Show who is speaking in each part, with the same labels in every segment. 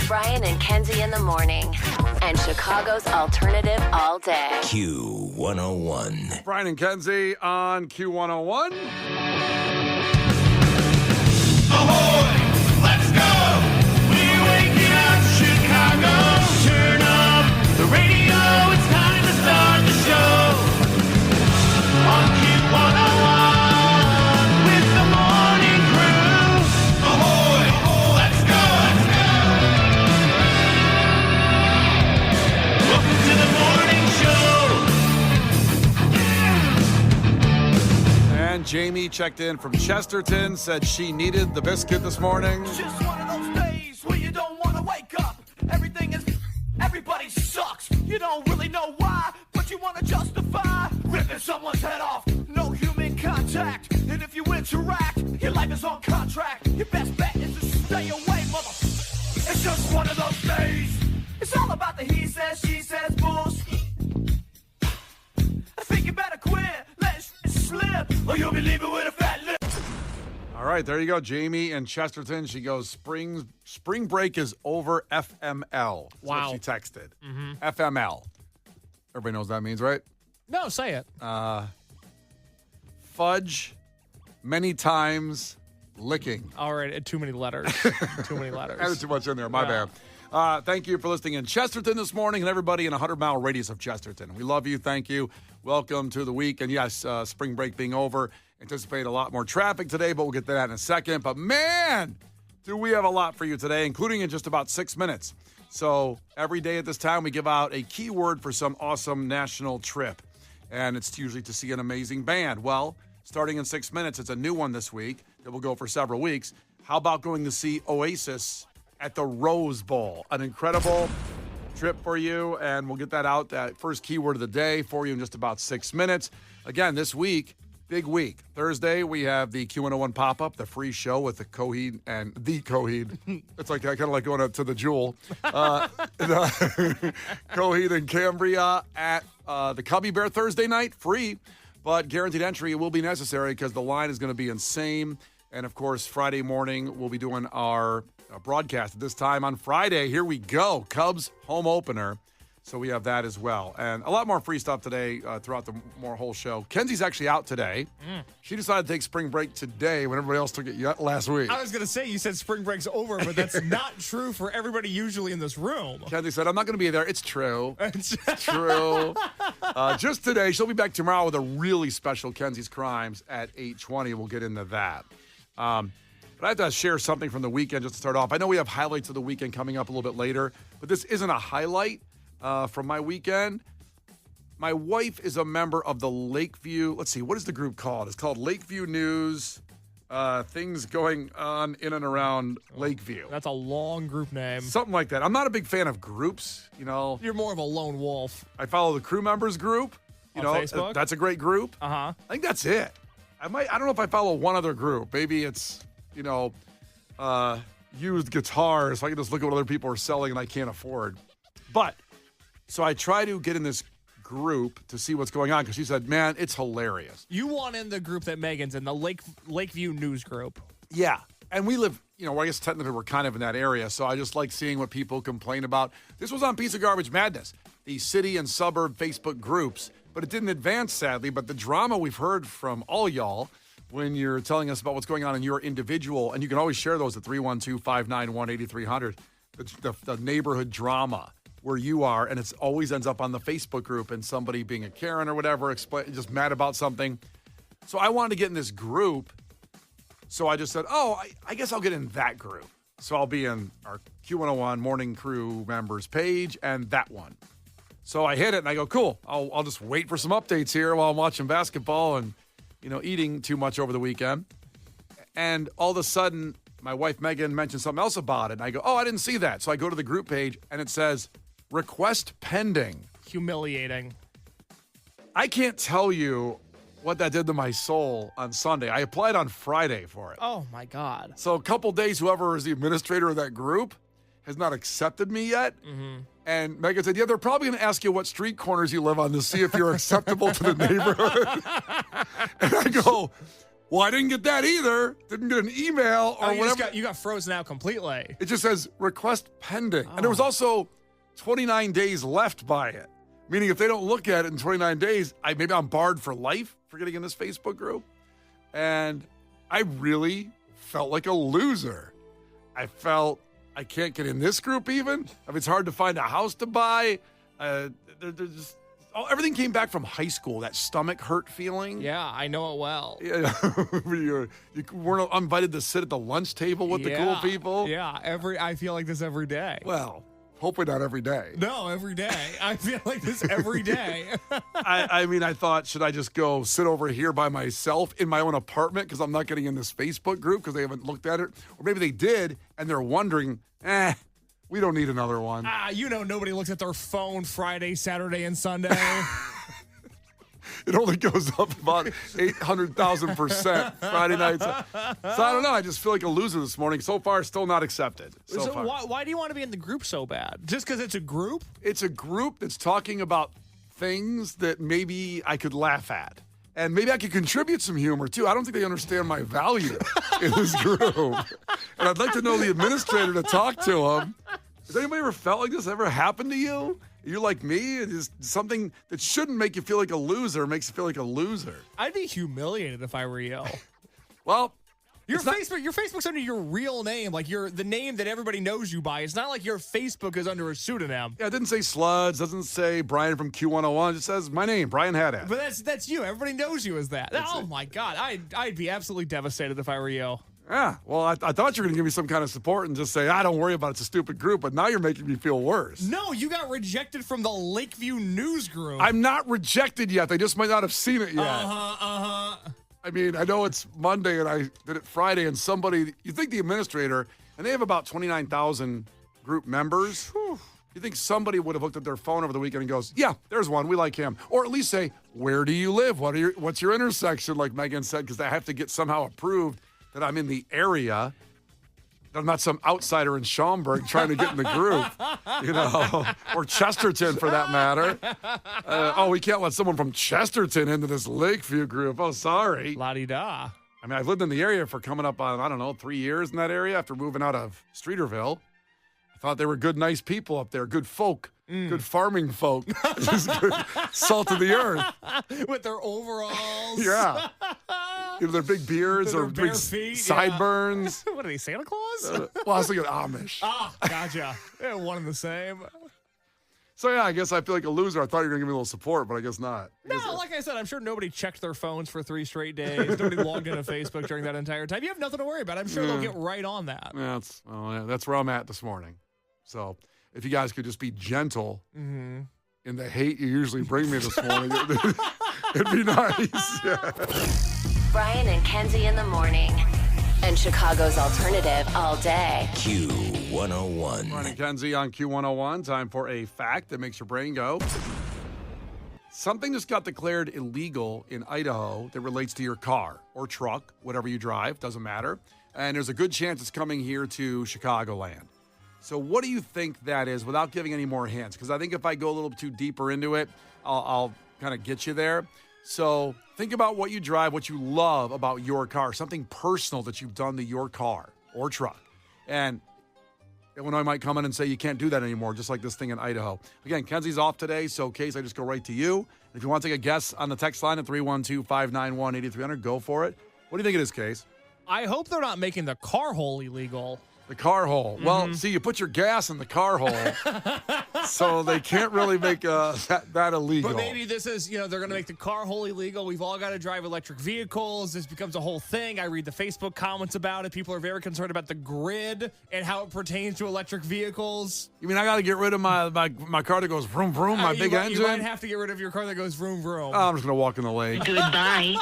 Speaker 1: Brian and Kenzie in the morning. And Chicago's alternative all day.
Speaker 2: Q101.
Speaker 3: Brian and Kenzie on Q101.
Speaker 4: Ahoy! Let's go! We're waking up Chicago. Turn up the radio. It's time to start the show. On Q101 with the morning crew. Ahoy! Let's go! Welcome to the morning show.
Speaker 3: And Jamie checked in from Chesterton, said she needed the biscuit this morning.
Speaker 4: Just one of those days where you don't want to wake up. Everybody sucks. You don't really know why, but you want to justify ripping someone's head off. No human contact, and if you interact, your life is on contract. Your best bet is to stay away, mother. It's just one of those days. It's all about the he says, she says bullshit. I think you better quit, let it slip, or you'll be leaving with a fat lip.
Speaker 3: All right, there you go, Jamie in Chesterton. She goes, spring break is over, FML. That's
Speaker 5: Wow.
Speaker 3: what she texted. FML. Everybody knows what that means, right?
Speaker 5: No, say it.
Speaker 3: Fudge, many times, licking.
Speaker 5: All right, too many letters. Too many letters.
Speaker 3: Added too much in there, my bad. Thank you for listening in Chesterton this morning and everybody in a 100-mile radius of Chesterton. We love you. Thank you. Welcome to the week. And yes, spring break being over. Anticipate a lot more traffic today, but we'll get to that in a second. But man, do we have a lot for you today, including in just about 6 minutes. So every day at this time, we give out a keyword for some awesome national trip. And it's usually to see an amazing band. Well, starting in 6 minutes, it's a new one this week that will go for several weeks. How about going to see Oasis at the Rose Bowl? An incredible trip for you, and we'll get that out, that first keyword of the day for you in just about 6 minutes. Again, this week, big week. Thursday, we have the Q101 pop-up, the free show with the Coheed and the Coheed. It's like kind of like going up to the Jewel. Coheed and Cambria at the Cubby Bear Thursday night, free, but guaranteed entry will be necessary because the line is going to be insane. And, of course, Friday morning, we'll be doing our broadcast at this time on Friday. Here we go. Cubs home opener. So we have that as well. And a lot more free stuff today throughout the whole show. Kenzie's actually out today. She decided to take spring break today when everybody else took it last week.
Speaker 5: I was going to say, you said spring break's over, but that's not true for everybody usually in this room.
Speaker 3: Kenzie said, I'm not going to be there. It's true. It's true. Just today. She'll be back tomorrow with a really special Kenzie's Crimes at 8:20. We'll get into that. But I have to share something from the weekend just to start off. I know we have highlights of the weekend coming up a little bit later, but this isn't a highlight from my weekend. My wife is a member of the Lakeview. Let's see, what is the group called? It's called Lakeview News. Things going on in and around Lakeview.
Speaker 5: That's a long group name.
Speaker 3: Something like that. I'm not a big fan of groups, you know.
Speaker 5: You're more of a lone wolf.
Speaker 3: I follow the crew members group. You
Speaker 5: On
Speaker 3: know,
Speaker 5: Facebook?
Speaker 3: that's a great group.
Speaker 5: Uh-huh.
Speaker 3: I think that's it. I don't know if I follow one other group. Maybe it's, used guitars. So I can just look at what other people are selling and I can't afford. But, so I try to get in this group to see what's going on because she said, man, it's hilarious.
Speaker 5: You want in the group that Megan's in, the Lakeview News Group.
Speaker 3: Yeah. And we live, well, I guess technically we're kind of in that area. So I just like seeing what people complain about. This was on Piece of Garbage Madness, the city and suburb Facebook groups. But it didn't advance, sadly. But the drama we've heard from all y'all when you're telling us about what's going on in your individual, and you can always share those at 312-591-8300, the neighborhood drama where you are, and it always ends up on the Facebook group and somebody being a Karen or whatever, just mad about something. So I wanted to get in this group. So I just said, I guess I'll get in that group. So I'll be in our Q101 Morning Crew members page and that one. So I hit it and I go, cool. I'll just wait for some updates here while I'm watching basketball and, eating too much over the weekend. And all of a sudden, my wife Megan mentioned something else about it. And I go, I didn't see that. So I go to the group page and it says, request pending.
Speaker 5: Humiliating.
Speaker 3: I can't tell you what that did to my soul on Sunday. I applied on Friday for it.
Speaker 5: Oh, my God.
Speaker 3: So a couple days, whoever is the administrator of that group has not accepted me yet. Mm-hmm. And Megan said, they're probably going to ask you what street corners you live on to see if you're acceptable to the neighborhood. And I go, Well, I didn't get that either. Didn't get an email or whatever.
Speaker 5: You got frozen out completely.
Speaker 3: It just says request pending. And there was also 29 days left by it. Meaning if they don't look at it in 29 days, maybe I'm barred for life for getting in this Facebook group. And I really felt like a loser. I felt I can't get in this group even. I mean, it's hard to find a house to buy. Everything came back from high school, that stomach hurt feeling.
Speaker 5: Yeah, I know it well.
Speaker 3: Yeah, you weren't invited to sit at the lunch table with the cool people.
Speaker 5: Yeah, I feel like this every day.
Speaker 3: Well, hopefully not every day.
Speaker 5: No, every day. I feel like this every day.
Speaker 3: I thought, should I just go sit over here by myself in my own apartment because I'm not getting in this Facebook group because they haven't looked at it? Or maybe they did, and they're wondering, we don't need another one.
Speaker 5: Nobody looks at their phone Friday, Saturday, and Sunday.
Speaker 3: It only goes up about 800,000% Friday nights. So I don't know. I just feel like a loser this morning. So far, still not accepted.
Speaker 5: So why do you want to be in the group so bad? Just because it's a group?
Speaker 3: It's a group that's talking about things that maybe I could laugh at. And maybe I could contribute some humor, too. I don't think they understand my value in this group. And I'd like to know the administrator to talk to them. Has anybody ever felt like this ever happened to you? You're like me? It is something that shouldn't make you feel like a loser makes you feel like a loser.
Speaker 5: I'd be humiliated if I were you.
Speaker 3: Well,
Speaker 5: your Facebook's under your real name, like the name that everybody knows you by. It's not like your Facebook is under a pseudonym.
Speaker 3: Yeah, it didn't say Sluds, doesn't say Brian from Q101. It just says my name, Brian Haddad.
Speaker 5: But that's you. Everybody knows you as that. My God, I'd be absolutely devastated if I were you.
Speaker 3: Yeah, well, I thought you were going to give me some kind of support and just say, don't worry about it, it's a stupid group, but now you're making me feel worse.
Speaker 5: No, you got rejected from the Lakeview News Group.
Speaker 3: I'm not rejected yet. They just might not have seen it yet. I mean, I know it's Monday and I did it Friday, and you think the administrator, and they have about 29,000 group members. Whew. You think somebody would have looked at their phone over the weekend and goes, yeah, there's one, we like him. Or at least say, where do you live? What's your intersection, like Megan said, because I have to get somehow approved that I'm in the area, that I'm not some outsider in Schaumburg trying to get in the group, or Chesterton for that matter. We can't let someone from Chesterton into this Lakeview group. Oh, sorry.
Speaker 5: La-di-da.
Speaker 3: I mean, I've lived in the area for coming up on, 3 years in that area after moving out of Streeterville. I thought they were good, nice people up there, good folk. Good farming folk. Just good salt of the earth.
Speaker 5: With their overalls.
Speaker 3: Yeah. Their big beards or big
Speaker 5: feet,
Speaker 3: sideburns.
Speaker 5: Yeah. What are they, Santa Claus?
Speaker 3: Well, I was thinking Amish.
Speaker 5: Gotcha. Yeah, one and the same.
Speaker 3: So, yeah, I guess I feel like a loser. I thought you were going to give me a little support, but I guess not.
Speaker 5: Like I said, I'm sure nobody checked their phones for 3 straight days. Nobody logged into Facebook during that entire time. You have nothing to worry about. I'm sure they'll get right on that.
Speaker 3: Yeah, that's where I'm at this morning. So, if you guys could just be gentle in the hate you usually bring me this morning, it'd be nice. Yeah.
Speaker 1: Brian and Kenzie in the morning. And Chicago's alternative all day.
Speaker 2: Q101.
Speaker 3: Brian and Kenzie on Q101. Time for a fact that makes your brain go. Something just got declared illegal in Idaho that relates to your car or truck, whatever you drive, doesn't matter. And there's a good chance it's coming here to Chicagoland. So what do you think that is without giving any more hints? Because I think if I go a little too deeper into it, I'll kind of get you there. So think about what you drive, what you love about your car, something personal that you've done to your car or truck. And Illinois might come in and say you can't do that anymore, just like this thing in Idaho. Again, Kenzie's off today, so Case, I just go right to you. If you want to take a guess on the text line at 312-591-8300, go for it. What do you think it is, Case?
Speaker 5: I hope they're not making the car hole illegal.
Speaker 3: The car hole. Well, see, you put your gas in the car hole, so they can't really make that illegal.
Speaker 5: But maybe this is, they're going to make the car hole illegal. We've all got to drive electric vehicles. This becomes a whole thing. I read the Facebook comments about it. People are very concerned about the grid and how it pertains to electric vehicles.
Speaker 3: You mean I got to get rid of my car that goes vroom, vroom, my big engine?
Speaker 5: You might have to get rid of your car that goes vroom, vroom.
Speaker 3: I'm just going to walk in the lake.
Speaker 1: Goodbye.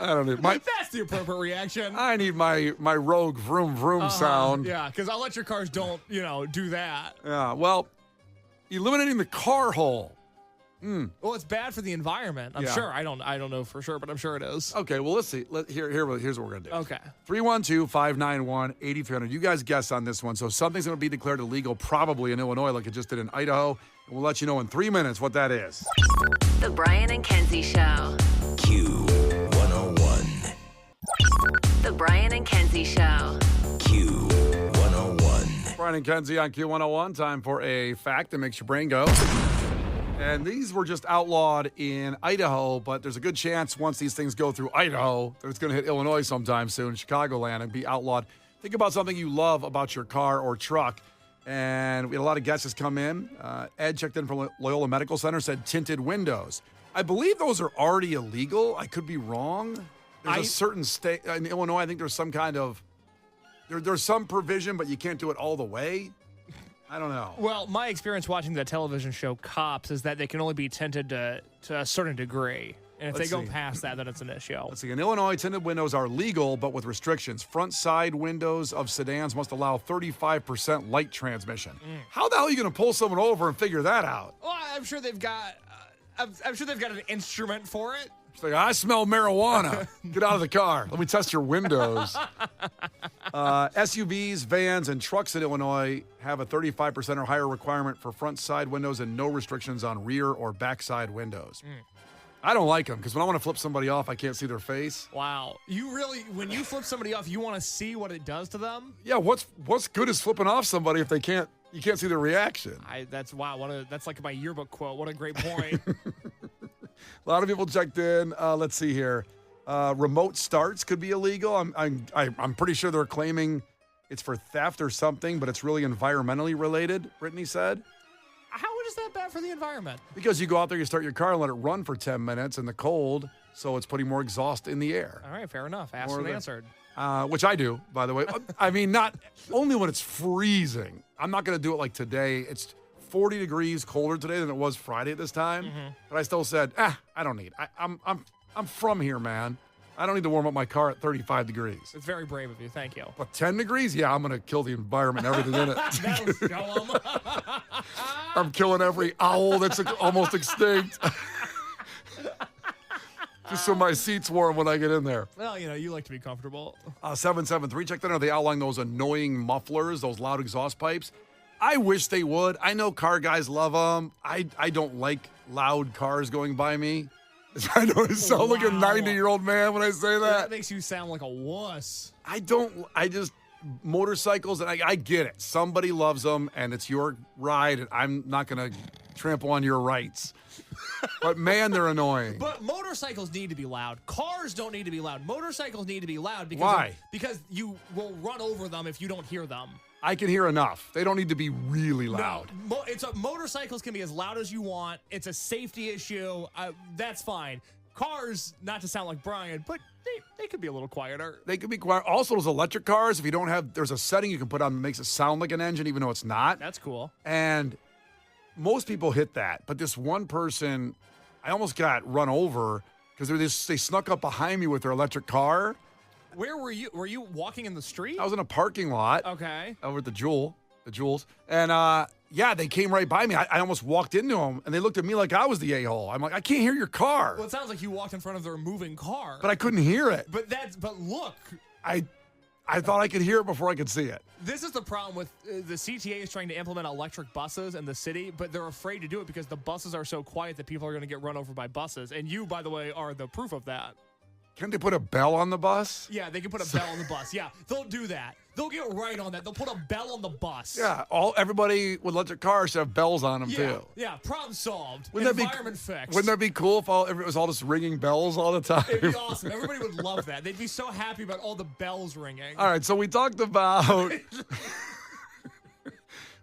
Speaker 3: I don't need
Speaker 5: that's the appropriate reaction.
Speaker 3: I need my rogue vroom, vroom sound.
Speaker 5: Yeah, because electric cars don't, do that.
Speaker 3: Yeah, well, eliminating the car hole.
Speaker 5: Well, it's bad for the environment. I'm sure. I don't know for sure, but I'm sure it is.
Speaker 3: Okay, well, let's see. Here's what we're going to do.
Speaker 5: Okay.
Speaker 3: 312-591-8300. You guys guess on this one. So something's going to be declared illegal probably in Illinois like it just did in Idaho. And we'll let you know in 3 minutes what that is.
Speaker 1: The Brian and Kenzie Show.
Speaker 2: Q101.
Speaker 1: Brian and Kenzie Show.
Speaker 2: Q101.
Speaker 3: Brian and Kenzie on Q101. Time for a fact that makes your brain go. And these were just outlawed in Idaho, but there's a good chance once these things go through Idaho that it's going to hit Illinois sometime soon, Chicagoland, and be outlawed. Think about something you love about your car or truck. And we had a lot of guesses come in. Ed checked in from Loyola Medical Center, said tinted windows. I believe those are already illegal. I could be wrong. There's a certain state in Illinois. I think there's some kind of there's some provision, but you can't do it all the way. I don't know.
Speaker 5: Well, my experience watching the television show Cops is that they can only be tinted to a certain degree. And if
Speaker 3: Let's
Speaker 5: they go
Speaker 3: see.
Speaker 5: past that, then it's an issue.
Speaker 3: Let's see. In Illinois, tinted windows are legal, but with restrictions. Front side windows of sedans must allow 35% light transmission. How the hell are you going to pull someone over and figure that out?
Speaker 5: Well, I'm sure they've got. I'm sure they've got an instrument for it.
Speaker 3: It's like, I smell marijuana. Get out of the car. Let me test your windows. SUVs, vans, and trucks in Illinois have a 35% or higher requirement for front side windows and no restrictions on rear or back side windows. I don't like them because when I want to flip somebody off, I can't see their face.
Speaker 5: Wow. You really, when you flip somebody off, you want to see what it does to them?
Speaker 3: Yeah, what's good is flipping off somebody if you can't see their reaction.
Speaker 5: That's like my yearbook quote. What a great point.
Speaker 3: A lot of people checked in. Let's see here. Remote starts could be illegal. I'm pretty sure they're claiming it's for theft or something, but it's really environmentally related, Brittany said.
Speaker 5: How is that bad for the environment?
Speaker 3: Because you go out there, you start your car and let it run for 10 minutes in the cold, so it's putting more exhaust in the air.
Speaker 5: All right, fair enough. Asked and answered.
Speaker 3: Which I do, by the way. I mean, not only when it's freezing. I'm not going to do it like today. It's 40 degrees colder today than it was Friday at this time. But I still said, I don't need. I'm from here, man. I don't need to warm up my car at 35 degrees.
Speaker 5: It's very brave of you. Thank you.
Speaker 3: But 10 degrees? Yeah, I'm going to kill the environment and everything in it.
Speaker 5: That'll show 'em.
Speaker 3: I'm killing every owl that's almost extinct. Just so my seat's warm when I get in there.
Speaker 5: Well, you like to be comfortable.
Speaker 3: 773, check that out. They outline those annoying mufflers, those loud exhaust pipes. I wish they would. I know car guys love them. I don't like loud cars going by me. I know I sound like a 90-year-old man when I say that.
Speaker 5: That makes you sound like a wuss.
Speaker 3: Motorcycles, and I get it. Somebody loves them, and it's your ride, and I'm not going to trample on your rights. But, man, they're annoying.
Speaker 5: But motorcycles need to be loud. Cars don't need to be loud. Motorcycles need to be loud.
Speaker 3: Why?
Speaker 5: Because you will run over them if you don't hear them.
Speaker 3: I can hear enough. They don't need to be really loud.
Speaker 5: No, motorcycles can be as loud as you want. It's a safety issue. That's fine. Cars, not to sound like Brian, but they could be a little quieter.
Speaker 3: They could be quiet. Also, those electric cars, if you don't have, there's a setting you can put on that makes it sound like an engine, even though it's not.
Speaker 5: That's cool.
Speaker 3: And most people hit that. But this one person, I almost got run over because they snuck up behind me with their electric car.
Speaker 5: Where were you? Were you walking in the street?
Speaker 3: I was in a parking lot.
Speaker 5: Okay.
Speaker 3: Over at the Jewels. And, they came right by me. I almost walked into them, and they looked at me like I was the a-hole. I'm like, I can't hear your car.
Speaker 5: Well, it sounds like you walked in front of their moving car.
Speaker 3: But I couldn't hear it.
Speaker 5: But look.
Speaker 3: I thought I could hear it before I could see it.
Speaker 5: This is the problem with the CTA is trying to implement electric buses in the city, but they're afraid to do it because the buses are so quiet that people are going to get run over by buses. And you, by the way, are the proof of that.
Speaker 3: Can't they put a bell on the bus?
Speaker 5: Yeah, they can put a bell on the bus. Yeah, they'll do that. They'll get right on that. They'll put a bell on the bus.
Speaker 3: Yeah, everybody with electric cars should have bells on them, too.
Speaker 5: Yeah, problem solved.
Speaker 3: Wouldn't
Speaker 5: Environment fixed.
Speaker 3: Wouldn't that be cool if it was all just ringing bells all the time?
Speaker 5: It'd be awesome. Everybody would love that. They'd be so happy about all the bells ringing.
Speaker 3: All right, so we talked about...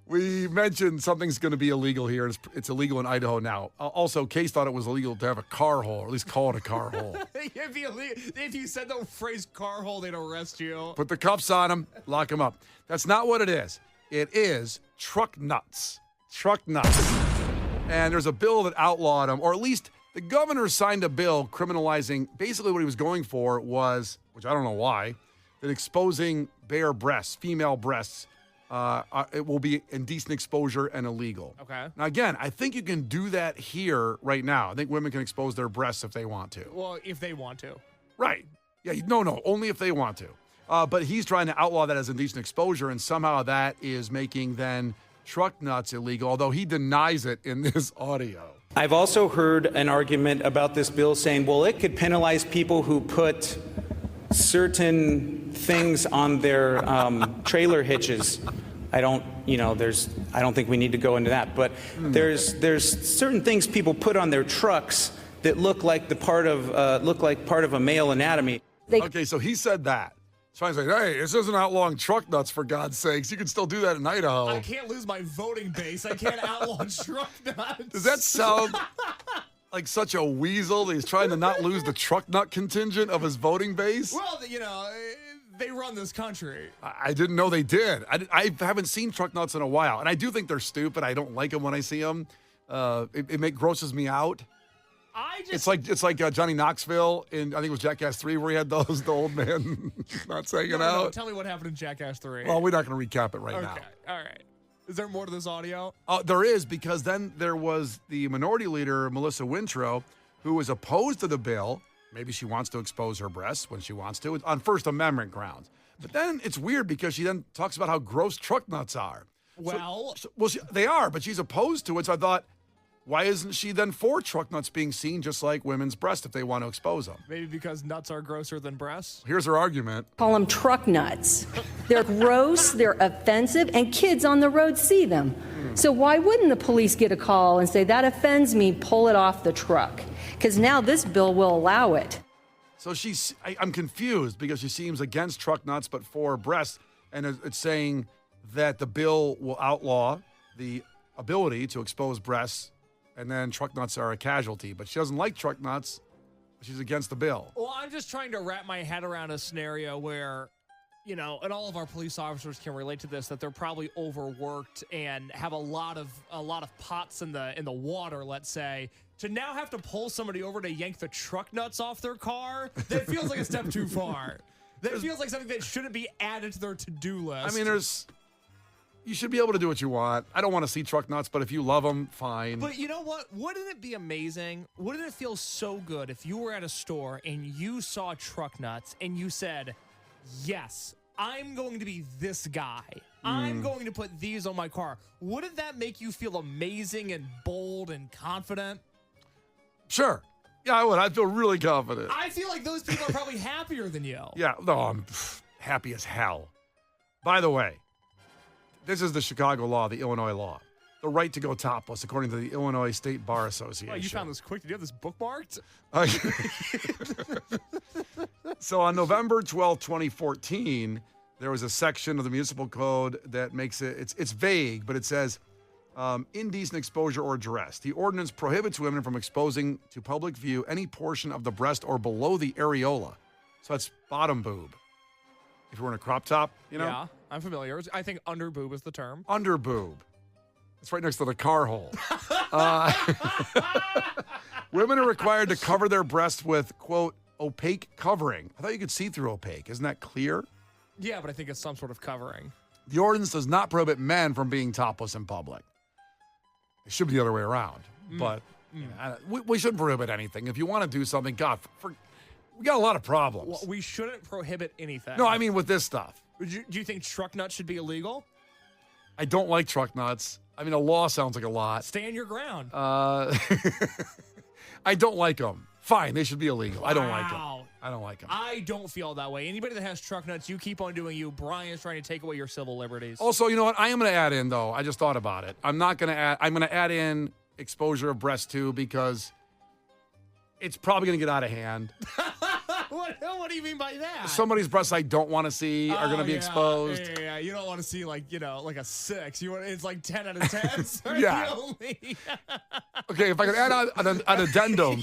Speaker 3: We mentioned something's going to be illegal here. It's illegal in Idaho now. Also, Case thought it was illegal to have a car hole, or at least call it a car hole.
Speaker 5: If you said the phrase car hole, they'd arrest you.
Speaker 3: Put the cuffs on them, lock them up. That's not what it is. It is truck nuts. Truck nuts. And there's a bill that outlawed them, or at least the governor signed a bill criminalizing, basically what he was going for was, which I don't know why, that exposing bare breasts, female breasts, it will be indecent exposure and illegal.
Speaker 5: Okay.
Speaker 3: Now, again, I think you can do that here right now. I think women can expose their breasts if they want to.
Speaker 5: Well, if they want to.
Speaker 3: Right. Yeah, no, only if they want to. But he's trying to outlaw that as indecent exposure, and somehow that is making then truck nuts illegal, although he denies it in this audio.
Speaker 6: I've also heard an argument about this bill saying, well, it could penalize people who put certain things on their trailer hitches. I don't think we need to go into that, but there's certain things people put on their trucks that look like part of a male anatomy.
Speaker 3: Okay, so he said that. So I was like, hey, this isn't outlawing truck nuts, for God's sakes. You can still do that in Idaho.
Speaker 5: I can't lose my voting base. I can't outlaw truck nuts.
Speaker 3: Does that sound like such a weasel that he's trying to not lose the truck nut contingent of his voting base?
Speaker 5: Well, they run this country.
Speaker 3: I didn't know they did. I haven't seen truck nuts in a while, and I do think they're stupid. I don't like them when I see them. It grosses me out. It's like Johnny Knoxville in, I think it was Jackass 3, where he had the old man not saying it out.
Speaker 5: No, tell me what happened in Jackass 3.
Speaker 3: Well, we're not going to recap it right now.
Speaker 5: Okay, all right. Is there more to this audio?
Speaker 3: There is, because then there was the minority leader, Melissa Wintrow, who was opposed to the bill. Maybe she wants to expose her breasts when she wants to, on First Amendment grounds. But then it's weird because she then talks about how gross truck nuts are.
Speaker 5: Well,
Speaker 3: they are, but she's opposed to it. So I thought, why isn't she then for truck nuts being seen just like women's breasts if they want to expose them?
Speaker 5: maybe because nuts are grosser than breasts.
Speaker 3: Here's her argument.
Speaker 7: Call them truck nuts. They're gross, they're offensive, and kids on the road see them. So why wouldn't the police get a call and say, that offends me, pull it off the truck? Because now this bill will allow it.
Speaker 3: So I'm confused because she seems against truck nuts but for breasts, and it's saying that the bill will outlaw the ability to expose breasts, and then truck nuts are a casualty. But she doesn't like truck nuts. She's against the bill.
Speaker 5: Well, I'm just trying to wrap my head around a scenario where, and all of our police officers can relate to this, that they're probably overworked and have a lot of pots in the water, let's say. To now have to pull somebody over to yank the truck nuts off their car, that feels like a step too far. That feels like something that shouldn't be added to their to-do list.
Speaker 3: I mean, you should be able to do what you want. I don't want to see truck nuts, but if you love them, fine.
Speaker 5: But you know what? Wouldn't it be amazing? Wouldn't it feel so good if you were at a store and you saw truck nuts and you said, yes, I'm going to be this guy. I'm going to put these on my car. Wouldn't that make you feel amazing and bold and confident?
Speaker 3: Sure. Yeah, I would. I'd feel really confident.
Speaker 5: I feel like those people are probably happier than you.
Speaker 3: Yeah, no, I'm happy as hell. By the way, this is the Chicago law, the Illinois law. The right to go topless, according to the Illinois State Bar Association.
Speaker 5: Oh, you found this quick. Did you have this bookmarked?
Speaker 3: So on November 12, 2014, there was a section of the municipal code that makes it's vague, but it says, indecent exposure or duress. The ordinance prohibits women from exposing to public view any portion of the breast or below the areola. So that's bottom boob. If you're wearing a crop top,
Speaker 5: Yeah, I'm familiar. I think under boob is the term.
Speaker 3: Under boob. It's right next to the car hole. Women are required to cover their breasts with, quote, opaque covering. I thought you could see through opaque. Isn't that clear?
Speaker 5: Yeah, but I think it's some sort of covering.
Speaker 3: The ordinance does not prohibit men from being topless in public. It should be the other way around. But we shouldn't prohibit anything. If you want to do something, God, we got a lot of problems.
Speaker 5: Well, we shouldn't prohibit anything.
Speaker 3: No, I mean with this stuff.
Speaker 5: Do you think truck nuts should be illegal?
Speaker 3: I don't like truck nuts. I mean, a law sounds like a lot.
Speaker 5: Stand your ground.
Speaker 3: I don't like them. Fine, they should be illegal.
Speaker 5: Wow.
Speaker 3: I don't like them. I don't like them.
Speaker 5: I don't feel that way. Anybody that has truck nuts, you keep on doing you. Brian's trying to take away your civil liberties.
Speaker 3: Also, you know what? I am going to add in, though. I just thought about it. I'm going to add in exposure of breast, too, because it's probably going to get out of hand.
Speaker 5: What do you mean by that?
Speaker 3: Somebody's breasts I don't want to see are going to be exposed.
Speaker 5: Yeah. You don't want to see like a 6. It's like 10 out of 10.
Speaker 3: Yeah. Okay, if I could add on an addendum,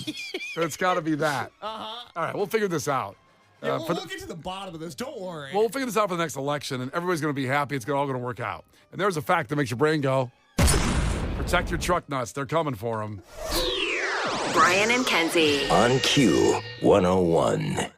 Speaker 3: it's got to be that. All right, we'll figure this out.
Speaker 5: Yeah, we'll get to the bottom of this. Don't worry.
Speaker 3: We'll figure this out for the next election, and everybody's going to be happy. It's all going to work out. And there's a fact that makes your brain go, protect your truck nuts. They're coming for them.
Speaker 1: Brian and Kenzie.
Speaker 2: On Q101.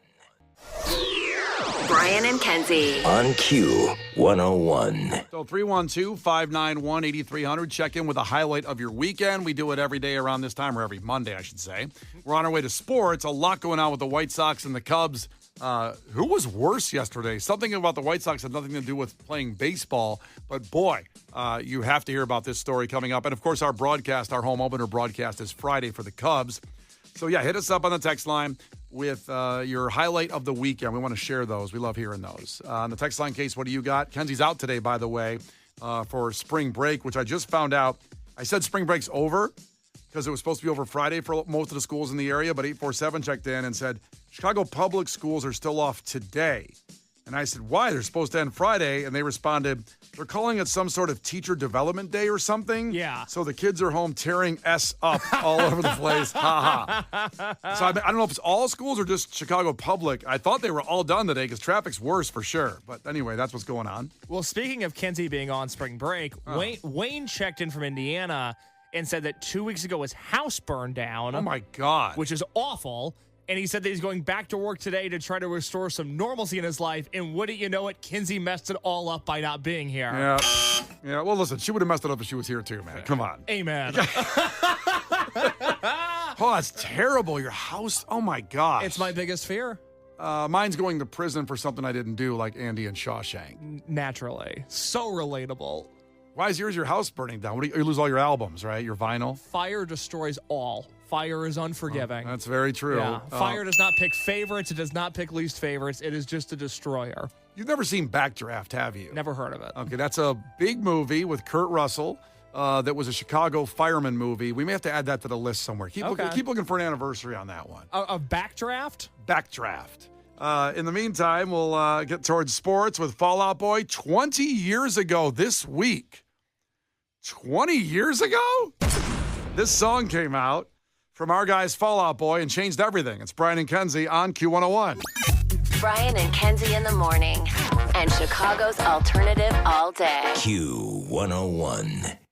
Speaker 1: Brian and Kenzie.
Speaker 2: On Q101.
Speaker 3: So 312-591-8300. Check in with a highlight of your weekend. We do it every day around this time, or every Monday, I should say. We're on our way to sports. A lot going on with the White Sox and the Cubs. Who was worse yesterday? Something about the White Sox had nothing to do with playing baseball. But boy, you have to hear about this story coming up. And of course, our home opener broadcast is Friday for the Cubs. So yeah, hit us up on the text line. with your highlight of the weekend. We want to share those. We love hearing those. On the text line case, what do you got? Kenzie's out today, by the way, for spring break, which I just found out. I said spring break's over because it was supposed to be over Friday for most of the schools in the area, but 847 checked in and said, Chicago public schools are still off today. And I said, why? They're supposed to end Friday. And they responded, they're calling it some sort of teacher development day or something.
Speaker 5: Yeah.
Speaker 3: So the kids are home tearing S up all over the place. Ha ha. So I don't know if it's all schools or just Chicago public. I thought they were all done today because traffic's worse for sure. But anyway, that's what's going on.
Speaker 5: Well, speaking of Kenzie being on spring break, Wayne checked in from Indiana and said that 2 weeks ago his house burned down.
Speaker 3: Oh, my God.
Speaker 5: Which is awful. And he said that he's going back to work today to try to restore some normalcy in his life. And wouldn't you know it, Kenzie messed it all up by not being here.
Speaker 3: Yeah. Well, listen, she would have messed it up if she was here too, man. Come on.
Speaker 5: Amen.
Speaker 3: Oh, that's terrible. Your house. Oh, my gosh.
Speaker 5: It's my biggest fear.
Speaker 3: Mine's going to prison for something I didn't do, like Andy and Shawshank.
Speaker 5: Naturally. So relatable.
Speaker 3: Why is yours your house burning down? You lose all your albums, right? Your vinyl?
Speaker 5: Fire destroys all. Fire is unforgiving.
Speaker 3: That's very true.
Speaker 5: Yeah. Fire does not pick favorites. It does not pick least favorites. It is just a destroyer.
Speaker 3: You've never seen Backdraft, have you?
Speaker 5: Never heard of it.
Speaker 3: Okay, that's a big movie with Kurt Russell that was a Chicago fireman movie. We may have to add that to the list somewhere. Keep looking for an anniversary on that one.
Speaker 5: A Backdraft?
Speaker 3: Backdraft. In the meantime, we'll get towards sports with Fall Out Boy. 20 years ago this week. 20 years ago? This song came out from our guys Fall Out Boy and changed everything. It's Brian and Kenzie on Q101.
Speaker 1: Brian and Kenzie in the morning. And Chicago's alternative all day.
Speaker 2: Q101.